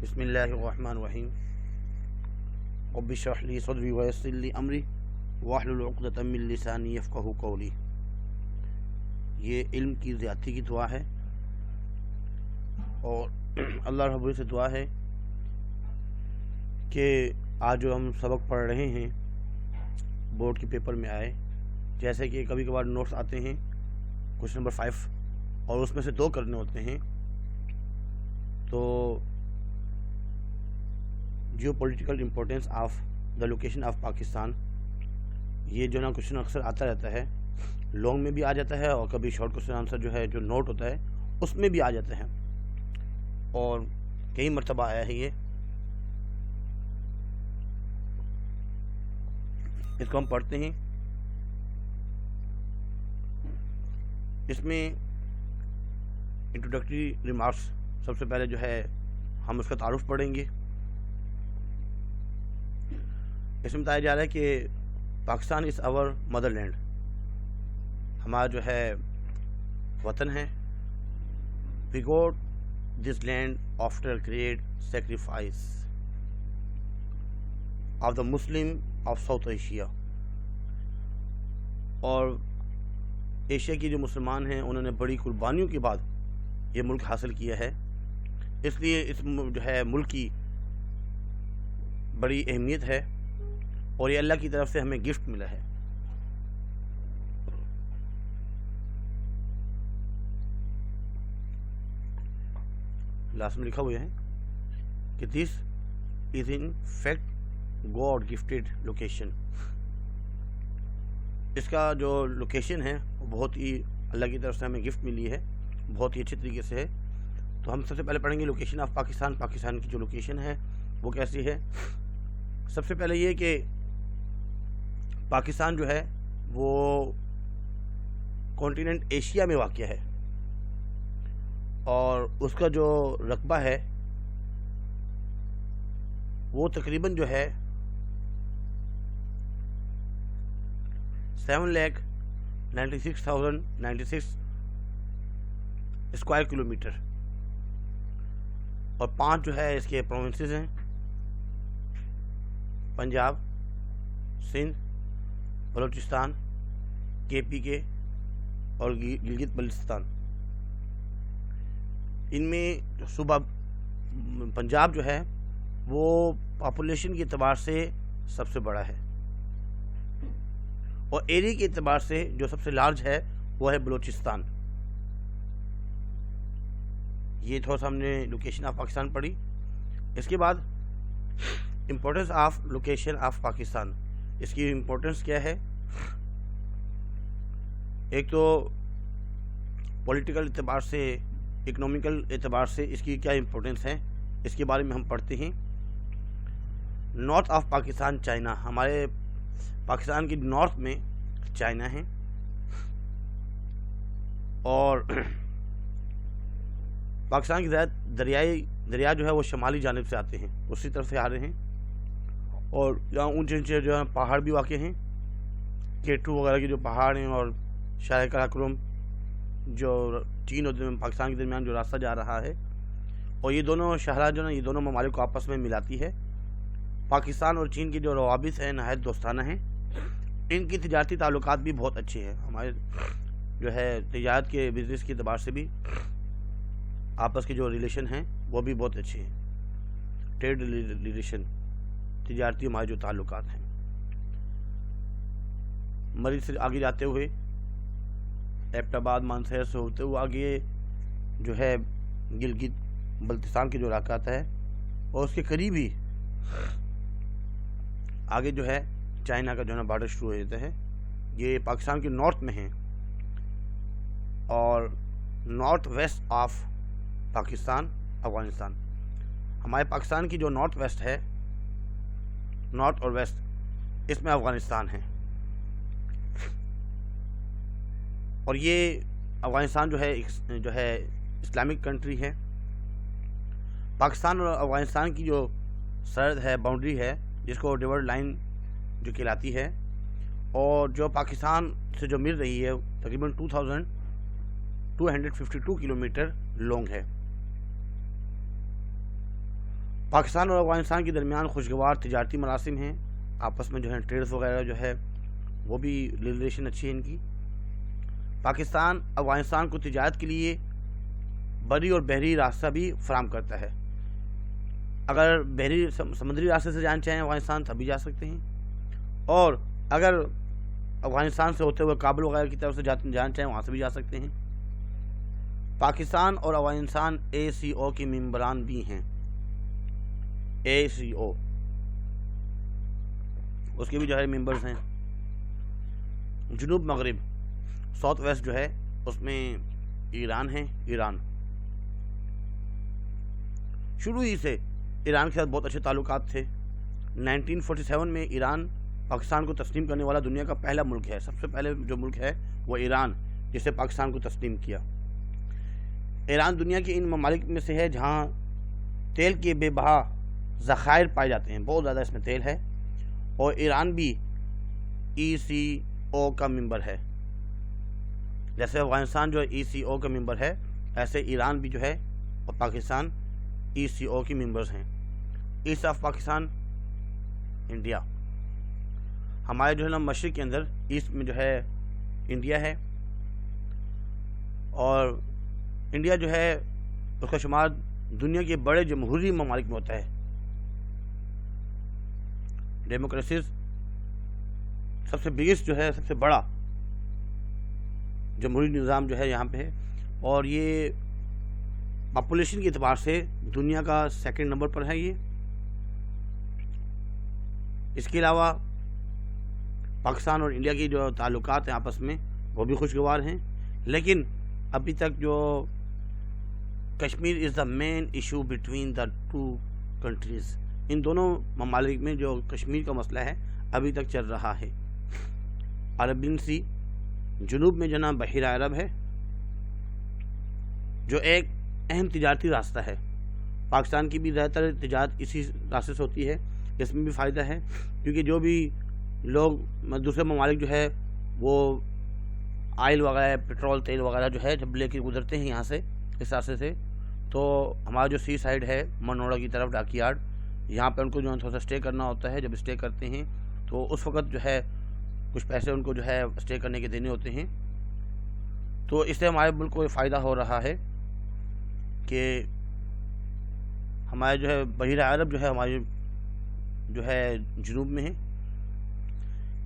بسم اللہ الرحمن الرحیم رب اشرح لی صدری ویسر لی امری واحلل عقدۃ من لسانی یفقہوا قولی۔ یہ علم کی زیادتی کی دعا ہے اور اللہ رب العزت سے دعا ہے کہ آج جو ہم سبق پڑھ رہے ہیں بورڈ کے پیپر میں آئے، جیسے کہ کبھی کبھار نوٹس آتے ہیں کوشچن نمبر 5 اور اس میں سے 2 کرنے ہوتے ہیں، تو geopolitical importance of the location of Pakistan, یہ جو نا کوشچن اکثر آتا رہتا ہے، لانگ میں بھی آ جاتا ہے اور کبھی شارٹ کوشچن آنسر جو ہے جو نوٹ ہوتا ہے اس میں بھی آ جاتا ہے، اور کئی مرتبہ آیا ہے یہ۔ اس کو ہم پڑھتے ہیں۔ اس میں انٹروڈکٹری ریمارکس، سب سے پہلے جو ہے ہم اس کا تعارف پڑھیں گے۔ اس میں بتایا جا رہا ہے کہ Pakistan is our mother land, ہمارا جو ہے وطن ہے۔ We got this land after great sacrifice of the Muslim of South Asia, اور ایشیا کی جو مسلمان ہیں انہوں نے بڑی قربانیوں کے بعد یہ ملک حاصل کیا ہے، اس لیے اس جو ہے ملک کی بڑی اہمیت ہے اور یہ اللہ کی طرف سے ہمیں گفٹ ملا ہے۔ لاسٹ میں لکھا ہوا ہے کہ this is in fact God gifted location, اس کا جو لوکیشن ہے وہ بہت ہی اللہ کی طرف سے ہمیں گفٹ ملی ہے، بہت ہی اچھے طریقے سے ہے۔ تو ہم سب سے پہلے پڑھیں گے لوکیشن آف پاکستان، پاکستان کی جو لوکیشن ہے وہ کیسی ہے۔ سب سے پہلے یہ کہ پاکستان جو ہے وہ کانٹیننٹ ایشیا میں واقع ہے، اور اس کا جو رقبہ ہے وہ تقریباً جو ہے 7,96,096 اسکوائر کلومیٹر، اور 5 جو ہے اس کے پروونسز ہیں: پنجاب، سندھ، بلوچستان، KPK اور گلگت بلتستان۔ ان میں صوبہ پنجاب جو ہے وہ پاپولیشن کے اعتبار سے سب سے بڑا ہے، اور ایریا کے اعتبار سے جو سب سے لارج ہے وہ ہے بلوچستان۔ یہ تھوڑا سا ہم نے لوکیشن آف پاکستان پڑھی۔ اس کے بعد importance of location of Pakistan, اس کی امپورٹنس کیا ہے۔ ایک تو پولیٹیکل اعتبار سے، اکنومیکل اعتبار سے اس کی کیا امپورٹنس ہے، اس کے بارے میں ہم پڑھتے ہیں۔ نارتھ آف پاکستان چائنا، ہمارے پاکستان کی نارتھ میں چائنا ہے، اور پاکستان کی زیادہ دریا جو ہے وہ شمالی جانب سے آتے ہیں، اسی طرف سے آ رہے ہیں، اور یہاں اونچے اونچے جو ہے پہاڑ بھی واقع ہیں، K2 وغیرہ کے جو پہاڑ ہیں، اور شاہ قراقرم جو چین اور پاکستان کے درمیان جو راستہ جا رہا ہے، اور یہ دونوں شاہراہ جو ہے یہ دونوں ممالک کو آپس میں ملاتی ہے۔ پاکستان اور چین کے جو روابط ہیں نہایت دوستانہ ہیں، ان کی تجارتی تعلقات بھی بہت اچھے ہیں، ہمارے جو ہے تجارت کے بزنس کے اعتبار سے بھی آپس کے جو ریلیشن ہیں وہ بھی بہت اچھے ہیں، ٹریڈ ریلیشن، تجارتی ہمارے جو تعلقات ہیں۔ مریض سے آگے جاتے ہوئے ایبٹ آباد، مانسہر سے ہوتے ہوئے آگے جو ہے گلگت بلتستان کے جو علاقات ہے، اور اس کے قریب ہی آگے جو ہے چائنا کا جو ہے بارڈر شروع ہو جاتا ہے۔ یہ پاکستان کے نارتھ میں ہیں، اور north west of Pakistan Afghanistan, ہمارے پاکستان کی جو نارتھ ویسٹ ہے، نارتھ اور ویسٹ، اس میں افغانستان ہے، اور یہ افغانستان جو ہے اسلامک کنٹری ہے۔ پاکستان اور افغانستان کی جو سرحد ہے، باؤنڈری ہے، جس کو ڈیورڈ لائن جو کہلاتی ہے، اور جو پاکستان سے جو مل رہی ہے تقریباً 2252 کلومیٹر لانگ ہے۔ پاکستان اور افغانستان کے درمیان خوشگوار تجارتی مراسم ہیں، آپس میں جو ہے ٹریڈز وغیرہ جو ہے وہ بھی ریلیشن اچھی ہے ان کی۔ پاکستان افغانستان کو تجارت کے لیے بری اور بحری راستہ بھی فراہم کرتا ہے۔ اگر بحری سمندری راستے سے جانا چاہیں افغانستان تب بھی جا سکتے ہیں، اور اگر افغانستان سے ہوتے ہوئے کابل وغیرہ کی طرف سے جانا چاہیں وہاں سے بھی جا سکتے ہیں۔ پاکستان اور افغانستان ACO کے ممبران بھی ہیں۔ ACO اس کے بھی جو ہے ممبرز ہیں۔ جنوب مغرب ساؤتھ ویسٹ جو ہے اس میں ایران ہے۔ ایران شروع ہی سے ایران کے ساتھ بہت اچھے تعلقات تھے۔ 1947 میں ایران پاکستان کو تسلیم کرنے والا دنیا کا پہلا ملک ہے۔ سب سے پہلے جو ملک ہے وہ ایران، جسے پاکستان کو تسلیم کیا۔ ایران دنیا کے ان ممالک میں سے ہے جہاں تیل کے بے بہا ذخائر پائے جاتے ہیں، بہت زیادہ اس میں تیل ہے، اور ایران بھی ECO کا ممبر ہے۔ جیسے افغانستان جو ECO کا ممبر ہے، ایسے ایران بھی جو ہے اور پاکستان ECO کی ممبرز ہیں۔ ایسٹ آف پاکستان انڈیا، ہمارے جو ہے نا مشرق کے اندر ایسٹ میں جو ہے انڈیا ہے، اور انڈیا جو ہے اس کا شمار دنیا کے بڑے جمہوری ممالک میں ہوتا ہے۔ ڈیموکریسیز سب سے بگیسٹ جو ہے، سب سے بڑا جمہوری نظام جو ہے یہاں پہ ہے، اور یہ پاپولیشن کے اعتبار سے دنیا کا سیکنڈ نمبر پر ہے یہ۔ اس کے علاوہ پاکستان اور انڈیا کی جو تعلقات ہیں آپس میں وہ بھی خوشگوار ہیں، لیکن ابھی تک جو Kashmir is the main issue between the two countries, ان دونوں ممالک میں جو کشمیر کا مسئلہ ہے ابھی تک چل رہا ہے۔ عربین سی جنوب میں جناب بحیرہ عرب ہے، جو ایک اہم تجارتی راستہ ہے۔ پاکستان کی بھی زیادہ تر تجارت اسی راستے سے ہوتی ہے، اس میں بھی فائدہ ہے، کیونکہ جو بھی لوگ دوسرے ممالک جو ہے وہ آئل وغیرہ، پٹرول تیل وغیرہ جو ہے جب لے کے گزرتے ہیں یہاں سے اس راستے سے، تو ہمارا جو سی سائڈ ہے منوڑا کی طرف ڈاک یارڈ، یہاں پہ ان کو جو ہے تھوڑا سا اسٹے کرنا ہوتا ہے۔ جب اسٹے کرتے ہیں تو اس وقت جو ہے کچھ پیسے ان کو جو ہے اسٹے کرنے کے دینے ہوتے ہیں، تو اس سے ہمارے ملک کو یہ فائدہ ہو رہا ہے کہ ہمارے جو ہے بحیرہ عرب جو ہے ہمارے جو ہے جنوب میں ہے۔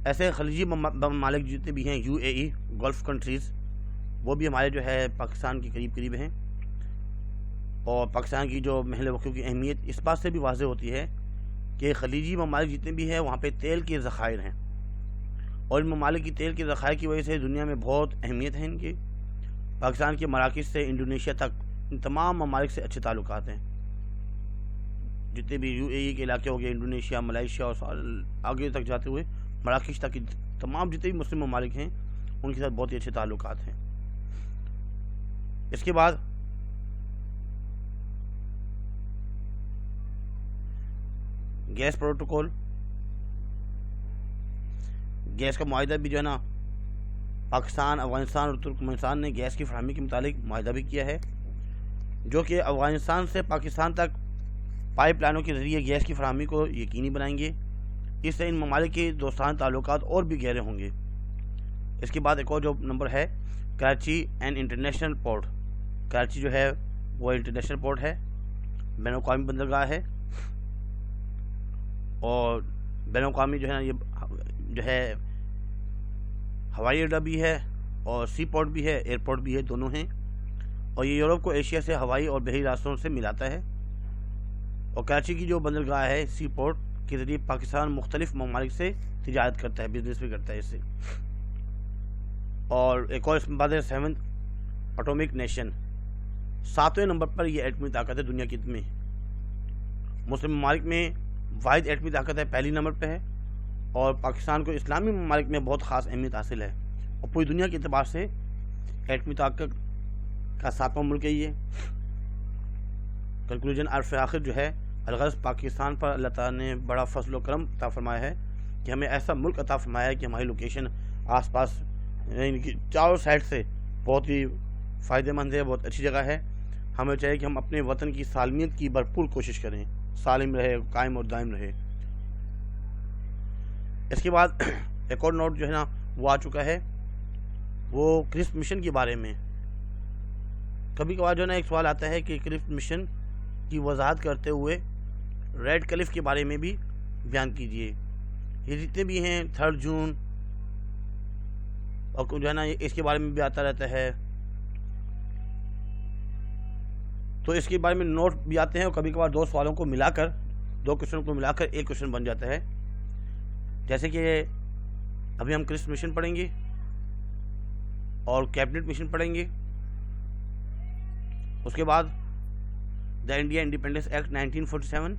ایسے خلیجی ممالک جتنے بھی ہیں UAE گلف کنٹریز، وہ بھی ہمارے جو ہے پاکستان کے قریب قریب ہیں، اور پاکستان کی جو محل وقوع کی اہمیت اس بات سے بھی واضح ہوتی ہے کہ خلیجی ممالک جتنے بھی ہیں وہاں پہ تیل کے ذخائر ہیں، اور ان ممالک کی تیل کے ذخائر کی وجہ سے دنیا میں بہت اہمیت ہے ان کی۔ پاکستان کے مراکز سے انڈونیشیا تک ان تمام ممالک سے اچھے تعلقات ہیں، جتنے بھی UAE کے علاقے ہو گئے، انڈونیشیا، ملائیشیا، اور آگے تک جاتے ہوئے مراکش تک تمام جتنے بھی مسلم ممالک ہیں ان کے ساتھ بہت ہی اچھے تعلقات ہیں۔ اس کے بعد گیس پروٹوکول، گیس کا معاہدہ بھی جو ہے نا پاکستان، افغانستان اور ترکمنستان نے گیس کی فراہمی کے متعلق معاہدہ بھی کیا ہے، جو کہ افغانستان سے پاکستان تک پائپ لائنوں کے ذریعے گیس کی فراہمی کو یقینی بنائیں گے۔ اس سے ان ممالک کے دوستانہ تعلقات اور بھی گہرے ہوں گے۔ اس کے بعد ایک اور جو نمبر ہے Karachi and international port. Karachi جو ہے وہ انٹرنیشنل پورٹ ہے، بین الاقوامی بندرگاہ ہے، اور بین الاقوامی جو ہے نا یہ جو ہے ہوائی اڈہ بھی ہے، اور سی پورٹ بھی ہے، ایئرپورٹ بھی ہے، دونوں ہیں، اور یہ یورپ کو ایشیا سے ہوائی اور بحری راستوں سے ملاتا ہے۔ اور کراچی کی جو بندرگاہ ہے سی پورٹ کے ذریعے پاکستان مختلف ممالک سے تجارت کرتا ہے، بزنس بھی کرتا ہے اس سے۔ اور ایک اور اس میں بات ہے 7th اٹومک نیشن، 7ویں نمبر پر یہ ایٹمی طاقت ہے دنیا کی میں۔ مسلم ممالک میں واحد ایٹمی طاقت ہے، پہلی نمبر پہ ہے، اور پاکستان کو اسلامی ممالک میں بہت خاص اہمیت حاصل ہے، اور پوری دنیا کے اعتبار سے ایٹمی طاقت کا 7واں ملک ہے یہ۔ کنکلوژن عرف آخر جو ہے، الغرض پاکستان پر اللہ تعالیٰ نے بڑا فضل و کرم عطا فرمایا ہے کہ ہمیں ایسا ملک عطا فرمایا ہے کہ ہماری لوکیشن آس پاس یعنی کہ چاروں سائڈ سے بہت ہی فائدہ مند ہے، بہت اچھی جگہ ہے۔ ہمیں چاہیے کہ ہم اپنے وطن کی سالمیت کی بھرپور کوشش کریں۔ سالم رہے، قائم اور دائم رہے۔ اس کے بعد ایک اور نوٹ جو ہے نا وہ آ چکا ہے، وہ کرسپ مشن کے بارے میں۔ کبھی کبھار جو ہے نا ایک سوال آتا ہے کہ کرسپ مشن کی وضاحت کرتے ہوئے ریڈ کلف کے بارے میں بھی بیان کیجیے۔ یہ جتنے بھی ہیں 3 جون اور جو ہے نا اس کے بارے میں بھی آتا رہتا ہے، تو اس کے بارے میں نوٹ بھی آتے ہیں، اور کبھی کبھار 2 سوالوں کو ملا کر، 2 کوشچن کو ملا کر ایک کوشچن بن جاتا ہے۔ جیسے کہ ابھی ہم کرسپ مشن پڑھیں گے اور کیبنٹ مشن پڑھیں گے، اس کے بعد دا انڈیا انڈیپینڈنس ایکٹ 1947،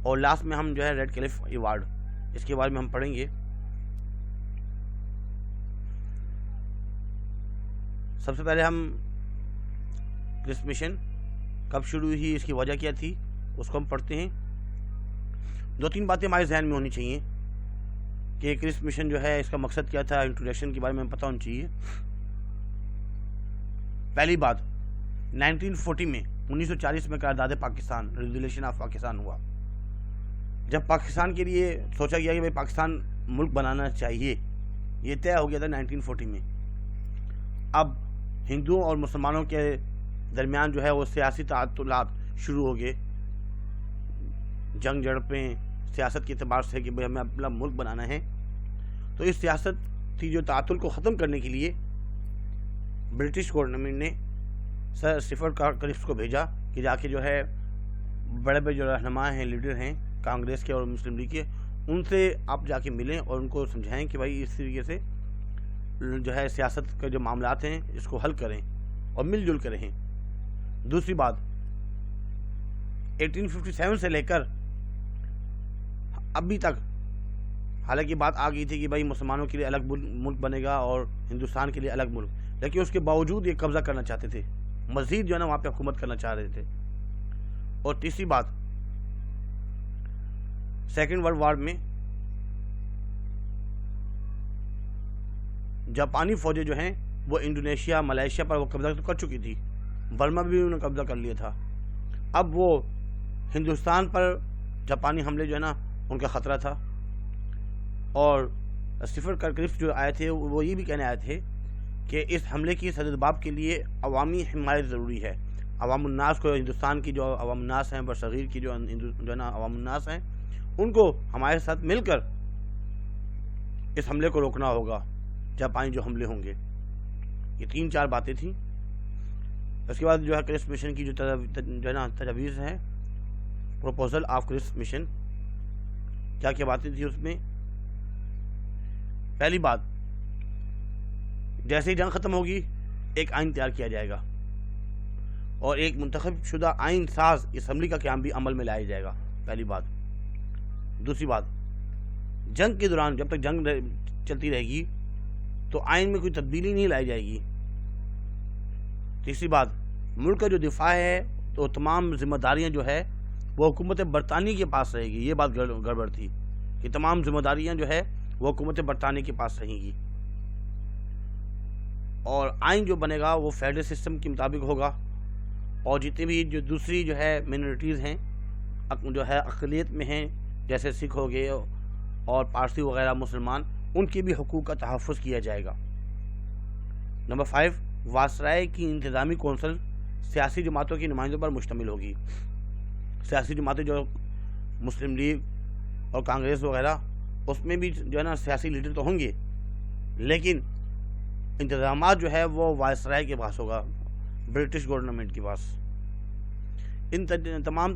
اور لاسٹ میں ہم جو ہے ریڈ کلف ایوارڈ، اس کے بارے میں ہم پڑھیں گے۔ سب سے پہلے ہم کرسپ مشن کب شروع ہوئی، اس کی وجہ کیا تھی، اس کو ہم پڑھتے ہیں۔ 2-3 باتیں ہمارے ذہن میں ہونی چاہیے کہ کرسپ مشن جو ہے اس کا مقصد کیا تھا، انٹروڈکشن کے بارے میں پتہ ہونی چاہیے۔ پہلی بات، 1940 میں 1940 میں قرارداد پاکستان، ریزولیوشن آف پاکستان ہوا، جب پاکستان کے لیے سوچا گیا کہ بھائی پاکستان ملک بنانا چاہیے، یہ طے ہو گیا تھا 1940 میں۔ اب ہندوؤں اور مسلمانوں کے درمیان جو ہے وہ سیاسی تعطلات شروع ہو گئے، جنگ جڑپیں سیاست کے اعتبار سے کہ بھائی ہمیں اپنا ملک بنانا ہے۔ تو اس سیاست کی جو تعطل کو ختم کرنے کے لیے برٹش گورنمنٹ نے سر اسٹیفورڈ کرسپ کو بھیجا کہ جا کے جو ہے بڑے بڑے جو رہنما ہیں، لیڈر ہیں کانگریس کے اور مسلم لیگ کے، ان سے آپ جا کے ملیں اور ان کو سمجھائیں کہ بھائی اس طریقے سے جو ہے سیاست کے جو معاملات ہیں اس کو حل کریں اور مل جل کر رہیں۔ دوسری بات، 1857 سے لے کر ابھی تک حالانکہ بات آ گئی تھی کہ بھائی مسلمانوں کے لیے الگ ملک بنے گا اور ہندوستان کے لیے الگ ملک، لیکن اس کے باوجود یہ قبضہ کرنا چاہتے تھے، مزید جو ہے نا وہاں پہ حکومت کرنا چاہ رہے تھے۔ اور تیسری بات، سیکنڈ ورلڈ وار میں جاپانی فوجیں جو ہیں وہ انڈونیشیا، ملائیشیا پر وہ قبضہ تو کر چکی تھی، برما بھی انہوں نے قبضہ کر لیا تھا۔ اب وہ ہندوستان پر جاپانی حملے جو ہے نا ان کا خطرہ تھا، اور اسٹیفورڈ کرسپ جو آئے تھے وہ یہ بھی کہنے آئے تھے کہ اس حملے کی سدباب کے لیے عوامی حمایت ضروری ہے۔ عوام الناس کو، ہندوستان کی جو عوام الناس ہیں، برصغیر کی جو ہے نا عوام الناس ہیں، ان کو ہمارے ساتھ مل کر اس حملے کو روکنا ہوگا، جاپانی جو حملے ہوں گے۔ یہ 3-4 باتیں تھیں۔ اس کے بعد جو ہے کرسپ مشن کی جو ہے نا تجاویز ہیں، پروپوزل آف کرسپ مشن، کیا کیا باتیں تھیں اس میں۔ پہلی بات، جیسے ہی جنگ ختم ہوگی ایک آئین تیار کیا جائے گا اور ایک منتخب شدہ آئین ساز اسمبلی کا قیام بھی عمل میں لایا جائے گا، پہلی بات۔ دوسری بات، جنگ کے دوران جب تک جنگ چلتی رہے گی تو آئین میں کوئی تبدیلی نہیں لائی جائے گی۔ تیسری بات، ملک کا جو دفاع ہے تو تمام ذمہ داریاں جو ہے وہ حکومت برطانیہ کے پاس رہے گی۔ یہ بات گڑبڑ تھی کہ تمام ذمہ داریاں جو ہے وہ حکومت برطانیہ کے پاس رہیں گی، اور آئین جو بنے گا وہ فیڈرل سسٹم کے مطابق ہوگا، اور جتنے بھی جو دوسری جو ہے مینورٹیز ہیں، جو ہے اقلیت میں ہیں، جیسے سکھ ہو گئے اور پارسی وغیرہ مسلمان، ان کے بھی حقوق کا تحفظ کیا جائے گا۔ نمبر 5، وائسرائے کی انتظامی کونسل سیاسی جماعتوں کی نمائندوں پر مشتمل ہوگی۔ سیاسی جماعتیں جو مسلم لیگ اور کانگریس وغیرہ، اس میں بھی جو ہے نا سیاسی لیڈر تو ہوں گے، لیکن انتظامات جو ہے وہ وائسرائے کے پاس ہوگا، برٹش گورنمنٹ کے پاس۔ ان تمام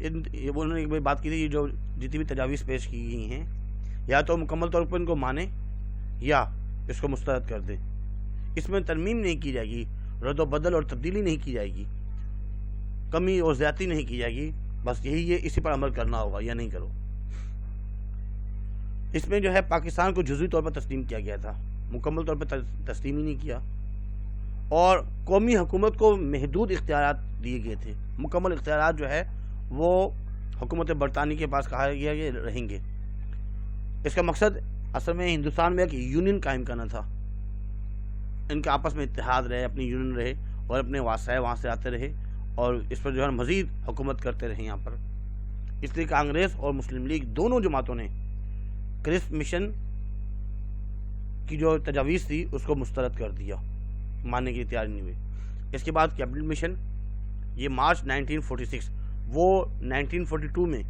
انہوں نے ایک بات کی تھی، جو جتنی بھی تجاویز پیش کی گئی ہیں، یا تو مکمل طور پر ان کو مانیں یا اس کو مسترد کر دیں۔ اس میں ترمیم نہیں کی جائے گی، رد و بدل اور تبدیلی نہیں کی جائے گی، کمی اور زیادتی نہیں کی جائے گی، بس یہی ہے، اسی پر عمل کرنا ہوگا یا نہیں کرو۔ اس میں جو ہے پاکستان کو جزوی طور پر تسلیم کیا گیا تھا، مکمل طور پر تسلیم ہی نہیں کیا، اور قومی حکومت کو محدود اختیارات دیے گئے تھے۔ مکمل اختیارات جو ہے وہ حکومت برطانیہ کے پاس کہا گیا کہ رہیں گے۔ اس کا مقصد اصل میں ہندوستان میں ایک یونین قائم کرنا تھا، ان کے آپس میں اتحاد رہے، اپنی یونین رہے، اور اپنے واسطے وہاں سے آتے رہے، اور اس پر جو ہے مزید حکومت کرتے رہے یہاں پر۔ اس لیے کانگریس اور مسلم لیگ دونوں جماعتوں نے کرسپ مشن کی جو تجاویز تھی اس کو مسترد کر دیا، ماننے کے لیے تیار نہیں ہوئے۔ اس کے بعد کیبنٹ مشن، یہ مارچ 1946، وہ 1942 میں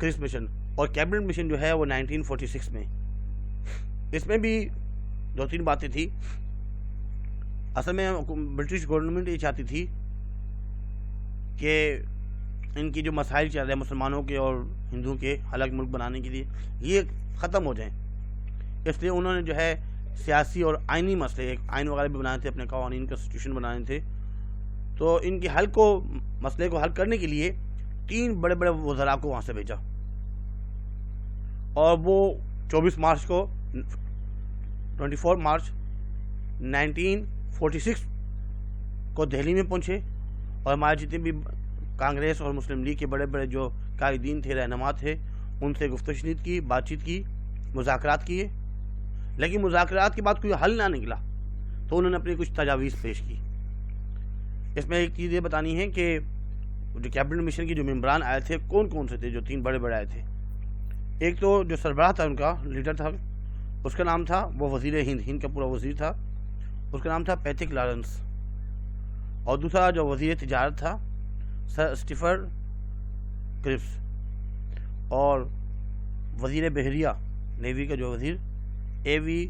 کرسپ مشن، اور کیبنٹ مشن جو ہے وہ 1946 میں۔ اس میں بھی دو تین باتیں تھی۔ اصل میں برٹش گورنمنٹ یہ چاہتی تھی کہ ان کی جو مسائل چل رہے ہیں مسلمانوں کے اور ہندوؤں کے الگ ملک بنانے کے لیے، یہ ختم ہو جائیں۔ اس لیے انہوں نے جو ہے سیاسی اور آئینی مسئلے، ایک آئین وغیرہ بھی بنانے تھے، اپنے قوانین کانسٹیٹیوشن بنانے تھے، تو ان کے مسئلے کو حل کرنے کے لیے 3 بڑے بڑے وزراء کو وہاں سے بھیجا، اور وہ 24 مارچ کو 24 مارچ 1946 کو دہلی میں پہنچے، اور ہمارے جتنے بھی کانگریس اور مسلم لیگ کے بڑے بڑے جو قائدین تھے، رہنما تھے، ان سے گفت و شنید کی، بات چیت کی، مذاکرات کیے، لیکن مذاکرات کے بعد کوئی حل نہ نکلا، تو انہوں نے اپنی کچھ تجاویز پیش کی۔ اس میں ایک چیز یہ بتانی ہے کہ جو کیبنٹ مشن کے جو ممبران آئے تھے کون کون سے تھے، جو 3 بڑے بڑے آئے تھے۔ ایک تو جو سربراہ تھا، ان کا لیڈر تھا، اس کا نام تھا، وہ وزیر ہند کا پورا وزیر تھا، اس کا نام تھا پیٹرک لارنس، اور دوسرا جو وزیر تجارت تھا سر اسٹیفن کرپس، اور وزیر بحریہ نیوی کا جو وزیر اے وی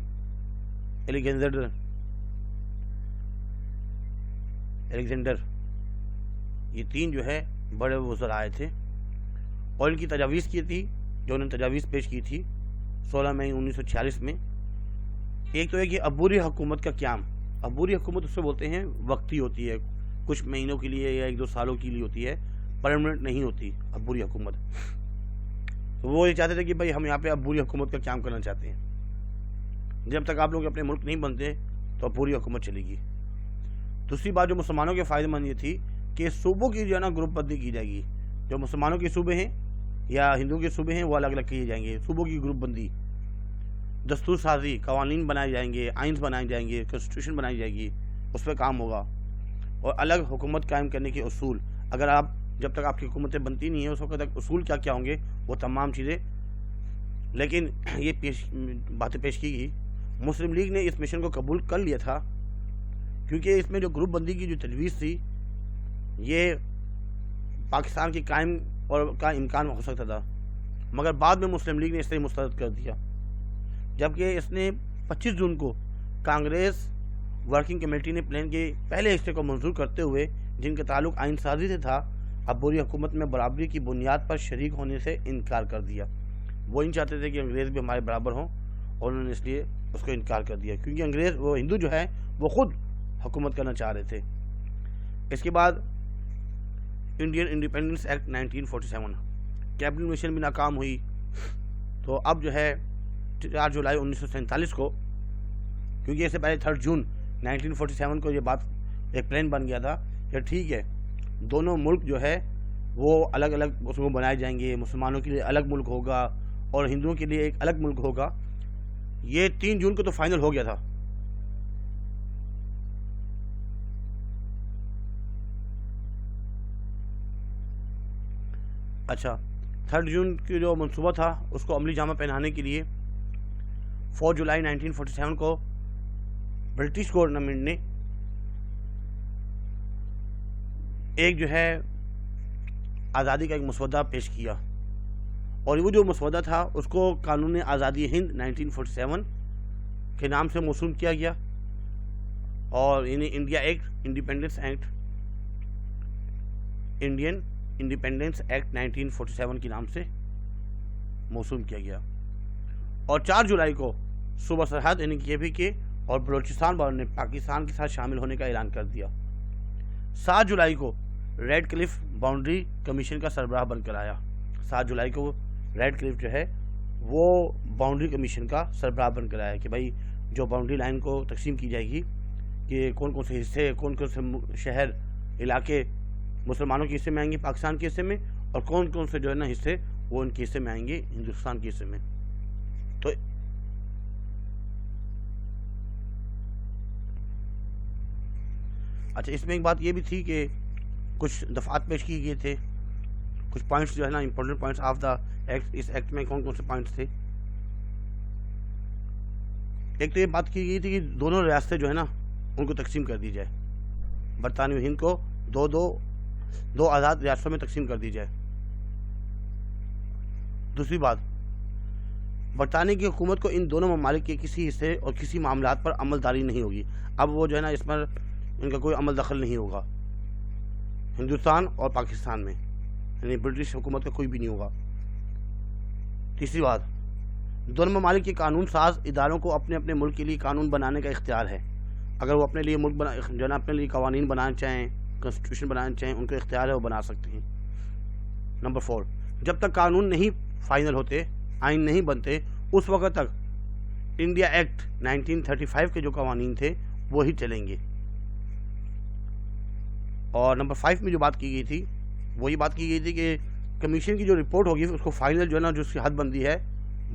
الیگزینڈر، یہ 3 جو ہے بڑے وزراء آئے تھے، اور ان کی تجاویز کی تھی، جو انہوں نے تجاویز پیش کی تھی 16 مئی 1946 میں۔ ایک تو ہے کہ عبوری حکومت کا قیام۔ عبوری حکومت اس سے بولتے ہیں وقتی ہوتی ہے، کچھ مہینوں کے لیے یا 1-2 سالوں کے لیے ہوتی ہے، پرماننٹ نہیں ہوتی عبوری حکومت۔ تو وہ یہ چاہتے تھے کہ بھائی ہم یہاں پہ عبوری حکومت کا قیام کرنا چاہتے ہیں، جب تک آپ لوگ اپنے ملک نہیں بنتے تو عبوری حکومت چلے گی۔ دوسری بات جو مسلمانوں کے فائدہ مند یہ تھی کہ صوبوں کی جو ہے نا گروپ بندی کی جائے گی، جو مسلمانوں کے صوبے ہیں یا ہندوؤں کے صوبے ہیں وہ الگ الگ کیے جائیں گے، صوبوں کی گروپ بندی، دستور سازی، قوانین بنائے جائیں گے، آئین بنائے جائیں گے، کانسٹیٹیوشن بنائی جائے گی، اس پہ کام ہوگا، اور الگ حکومت قائم کرنے کے اصول، اگر آپ جب تک آپ کی حکومتیں بنتی نہیں ہیں اس وقت تک اصول کیا کیا ہوں گے وہ تمام چیزیں۔ لیکن یہ باتیں پیش کی گئی۔ مسلم لیگ نے اس مشن کو قبول کر لیا تھا، کیونکہ اس میں جو گروپ بندی کی جو تجویز تھی یہ پاکستان کے قائم اور کا امکان ہو سکتا تھا، مگر بعد میں مسلم لیگ نے اس سے مسترد کر دیا، جبکہ اس نے 25 جون کو کانگریس ورکنگ کمیٹی نے پلان کے پہلے حصے کو منظور کرتے ہوئے، جن کا تعلق آئین سازی سے تھا، عبوری حکومت میں برابری کی بنیاد پر شریک ہونے سے انکار کر دیا۔ وہ نہیں چاہتے تھے کہ انگریز بھی ہمارے برابر ہوں، اور انہوں نے اس لیے اس کو انکار کر دیا، کیونکہ انگریز وہ ہندو جو ہے وہ خود حکومت کرنا چاہ رہے تھے۔ اس کے بعد Indian independence act 1947، cabinet mission بھی ناکام ہوئی، تو اب جو ہے 4 جولائی 1947 کو، کیونکہ اس سے پہلے 3 جون 1947 کو یہ بات ایک پلان بن گیا تھا کہ ٹھیک ہے دونوں ملک جو ہے وہ الگ الگ اس کو بنائے جائیں گے، مسلمانوں کے لیے الگ ملک ہوگا اور ہندوؤں کے لیے ایک الگ ملک ہوگا۔ یہ 3 جون کو تو فائنل ہو گیا تھا۔ اچھا، 3 جون کی جو منصوبہ تھا اس کو عملی جامہ پہنانے کے لیے 4 جولائی 1947 کو برٹش گورنمنٹ نے ایک جو ہے آزادی کا ایک مسودہ پیش کیا، اور وہ جو مسودہ تھا اس کو قانون آزادی ہند 1947 کے نام سے موسوم کیا گیا، اور انہیں India act independence act, Indian independence act 1947 کے نام سے موسوم کیا گیا۔ اور 4 جولائی کو صوبہ سرحد یعنی KPK اور بلوچستان والوں نے پاکستان کے ساتھ شامل ہونے کا اعلان کر دیا۔ 7 جولائی کو ریڈ کلف باؤنڈری کمیشن کا سربراہ بن کر آیا۔ 7 جولائی کو ریڈ کلف جو ہے وہ باؤنڈری کمیشن کا سربراہ بن کر آیا کہ بھائی جو باؤنڈری لائن کو تقسیم کی جائے گی کہ کون کون سے حصے، کون کون سے شہر علاقے مسلمانوں کے حصے میں آئیں گے پاکستان کے حصے میں، اور کون کون سے جو ہے نا حصے وہ ان کے حصے میں آئیں گے ہندوستان کے حصے میں۔ تو اچھا، اس میں ایک بات یہ بھی تھی کہ کچھ دفعات پیش کیے گئے تھے کچھ پوائنٹس جو ہے نا important points of the act. اس ایکٹ میں کون کون سے پوائنٹس تھے؟ ایک تو یہ بات کی گئی تھی کہ دونوں ریاستیں جو ہے نا ان کو تقسیم کر دی جائے. برطانوی ہند کو دو آزاد ریاستوں میں تقسیم کر دی جائے. دوسری بات، برطانیہ کی حکومت کو ان دونوں ممالک کے کسی حصے اور کسی معاملات پر عمل داری نہیں ہوگی. اب وہ جو ہے نا اس پر ان کا کوئی عمل دخل نہیں ہوگا ہندوستان اور پاکستان میں، یعنی برٹش حکومت کا کوئی بھی نہیں ہوگا. تیسری بات، دونوں ممالک کے قانون ساز اداروں کو اپنے اپنے ملک کے لیے قانون بنانے کا اختیار ہے. اگر وہ اپنے لیے ملک جو ہے نا اپنے لیے قوانین بنانا چاہیں، کانسٹیٹیوشن بنانا چاہیں، ان کو اختیار ہے، وہ بنا سکتے ہیں. نمبر 4، جب تک قانون نہیں فائنل ہوتے، آئین نہیں بنتے، اس وقت تک انڈیا ایکٹ 1935 کے جو قوانین تھے وہی چلیں گے. اور نمبر 5 میں جو بات کی گئی تھی وہ یہ بات کی گئی تھی کہ کمیشن کی جو رپورٹ ہوگی اس کو فائنل جو ہے نا جو اس کی حد بندی ہے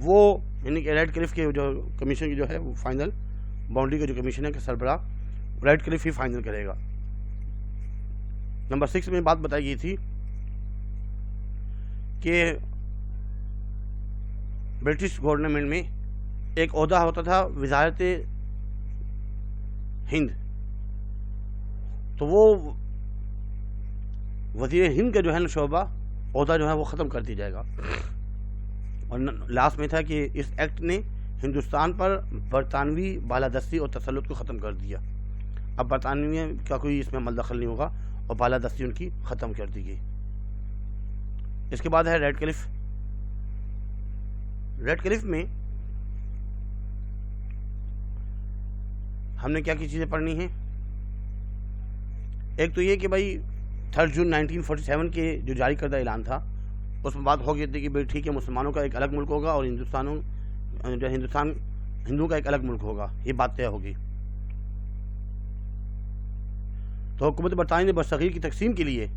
وہ یعنی کہ ریڈ کلف کے جو کمیشن کی جو ہے وہ فائنل باؤنڈری کا جو کمیشن ہے کہ سربراہ ریڈ کلف ہی فائنل کرے گا. نمبر 6 میں بات بتائی گئی تھی کہ برٹش گورنمنٹ میں ایک عہدہ ہوتا تھا وزارت ہند، تو وہ وزیر ہند کا جو ہے نا شعبہ عہدہ جو ہے وہ ختم کر دیا جائے گا. اور لاسٹ میں تھا کہ اس ایکٹ نے ہندوستان پر برطانوی بالادستی اور تسلط کو ختم کر دیا. اب برطانوی کا کوئی اس میں عمل دخل نہیں ہوگا اور بالادستی ان کی ختم کر دی گئی. اس کے بعد ہے ریڈ کلف. ریڈ کلف میں ہم نے کیا کی چیزیں پڑھنی ہیں؟ ایک تو یہ کہ بھائی 3 جون 1947 کے جو جاری کردہ اعلان تھا اس میں بات ہو گئی تھی کہ بھائی ٹھیک ہے مسلمانوں کا ایک الگ ملک ہوگا اور ہندوستان ہندوؤں کا ایک الگ ملک ہوگا، یہ بات طے ہوگی. تو حکومت برطانیہ نے برصغیر کی تقسیم کے لیے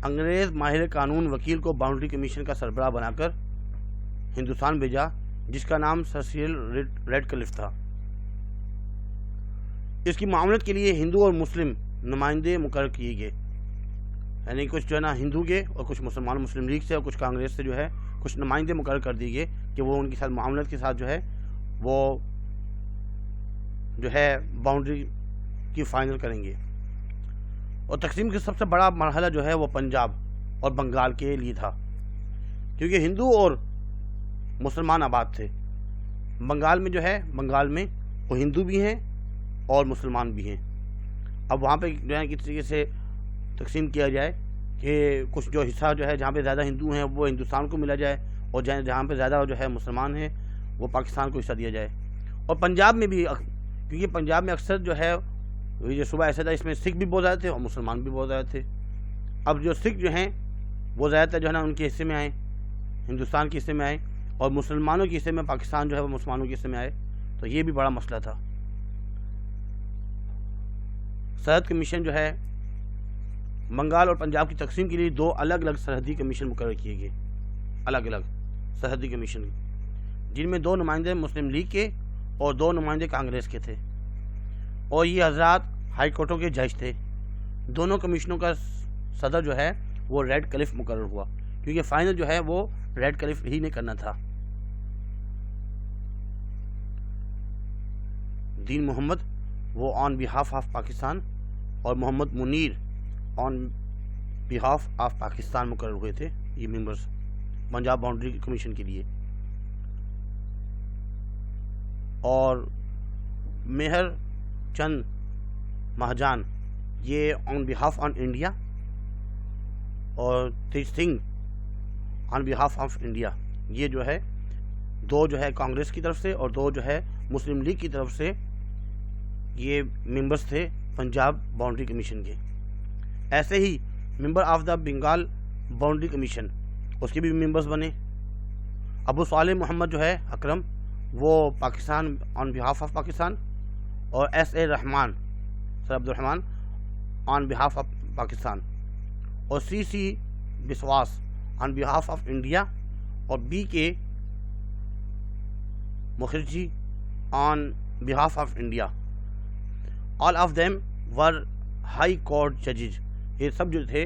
انگریز ماہر قانون وکیل کو باؤنڈری کمیشن کا سربراہ بنا کر ہندوستان بھیجا، جس کا نام سر سیرل ریڈ کلف تھا. اس کی معاونت کے لیے ہندو اور مسلم نمائندے مقرر کیے گئے، یعنی کچھ جو ہے نا ہندو کے اور کچھ مسلم لیگ سے اور کچھ کانگریس سے جو ہے کچھ نمائندے مقرر کر دیے گئے کہ وہ ان کے ساتھ معاونت کے ساتھ جو ہے وہ جو ہے باؤنڈری کی فائنل کریں گے. اور تقسیم کا سب سے بڑا مرحلہ جو ہے وہ پنجاب اور بنگال کے لیے تھا، کیونکہ ہندو اور مسلمان آباد تھے. بنگال میں جو ہے بنگال میں وہ ہندو بھی ہیں اور مسلمان بھی ہیں. اب وہاں پہ جو ہے کس طریقے سے تقسیم کیا جائے کہ کچھ جو حصہ جو ہے جہاں پہ زیادہ ہندو ہیں وہ ہندوستان کو ملا جائے اور جہاں پہ زیادہ جو ہے مسلمان ہیں وہ پاکستان کو حصہ دیا جائے. اور پنجاب میں بھی، کیونکہ پنجاب میں اکثر جو ہے یہ صوبہ ایسا تھا اس میں سکھ بھی بہت زیادہ تھے اور مسلمان بھی بہت زیادہ تھے. اب جو سکھ جو ہیں وہ زیادہ تر جو ہے نا ان کے حصے میں آئے، ہندوستان کے حصے میں آئے، اور مسلمانوں کے حصے میں پاکستان جو ہے وہ مسلمانوں کے حصے میں آئے. تو یہ بھی بڑا مسئلہ تھا. سرحد کمیشن جو ہے بنگال اور پنجاب کی تقسیم کے لیے 2 الگ الگ سرحدی کمیشن مقرر کیے گئے، الگ الگ سرحدی کمیشن، جن میں 2 نمائندے مسلم لیگ کے اور 2 نمائندے کانگریس کے تھے. اور یہ حضرات ہائی کورٹوں کے جج تھے. دونوں کمیشنوں کا صدر جو ہے وہ ریڈ کلف مقرر ہوا، کیونکہ فائنل جو ہے وہ ریڈ کلف ہی نے کرنا تھا. دین محمد وہ آن بہاف آف پاکستان اور محمد منیر آن بہاف آف پاکستان مقرر ہوئے تھے یہ ممبرز پنجاب باؤنڈری کمیشن کے لیے. اور مہر چند مہاجان یہ آن بہاف آن انڈیا اور تیج سنگھ آن بہاف آف انڈیا، یہ جو ہے 2 جو ہے کانگریس کی طرف سے اور 2 جو ہے مسلم لیگ کی طرف سے یہ ممبرز تھے پنجاب باؤنڈری کمیشن کے. ایسے ہی member of the Bengal boundary commission اس کے بھی ممبرز بنے. ابو صالح محمد جو ہے اکرم وہ پاکستان آن بہاف آف پاکستان، اور S A Rahman sir Abdul Rahman on behalf of Pakistan, اور C C Biswas on behalf of India, اور B K Mukherjee on behalf of India. All of them were high court ججز. یہ سب جو تھے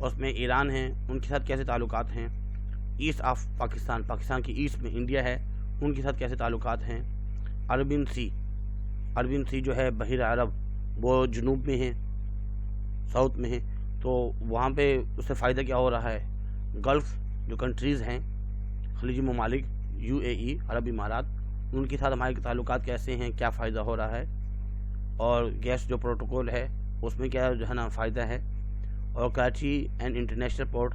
اس میں ایران ہیں، ان کے ساتھ کیسے تعلقات ہیں، ایسٹ آف پاکستان، پاکستان کی ایسٹ میں انڈیا ہے، ان کے ساتھ کیسے تعلقات ہیں، عربین سی جو ہے بحیر عرب، وہ جنوب میں ہیں، ساؤتھ میں ہیں، تو وہاں پہ اس سے فائدہ کیا ہو رہا ہے، گلف جو کنٹریز ہیں، خلیجی ممالک، UAE عرب امارات، ان کے ساتھ ہمارے تعلقات کیسے ہیں، کیا فائدہ ہو رہا ہے، اور گیس جو پروٹوکول ہے اس میں کیا جو ہے نا فائدہ ہے، اور Karachi and international port,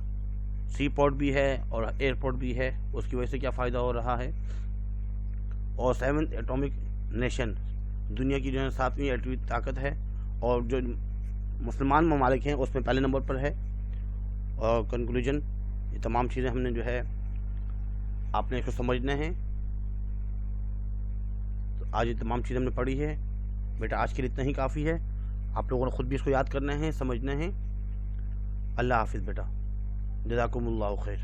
sea port بھی ہے اور ایئرپورٹ بھی ہے، اس کی وجہ سے کیا فائدہ ہو رہا ہے، اور 7 ایٹمک نیشن، دنیا کی جو ہے 7ویں ایٹمی طاقت ہے، اور جو مسلمان ممالک ہیں اس میں پہلے نمبر پر ہے، اور کنکلوژن یہ تمام چیزیں ہم نے جو ہے آپ نے اس کو سمجھنا ہے، تو آج یہ تمام چیزیں ہم نے پڑھی ہے بیٹا، آج کے لیے اتنا ہی کافی ہے، آپ لوگوں نے خود بھی اس کو یاد کرنا ہے، سمجھنا ہے۔ اللہ حافظ بیٹا، جزاکم اللہ خیر۔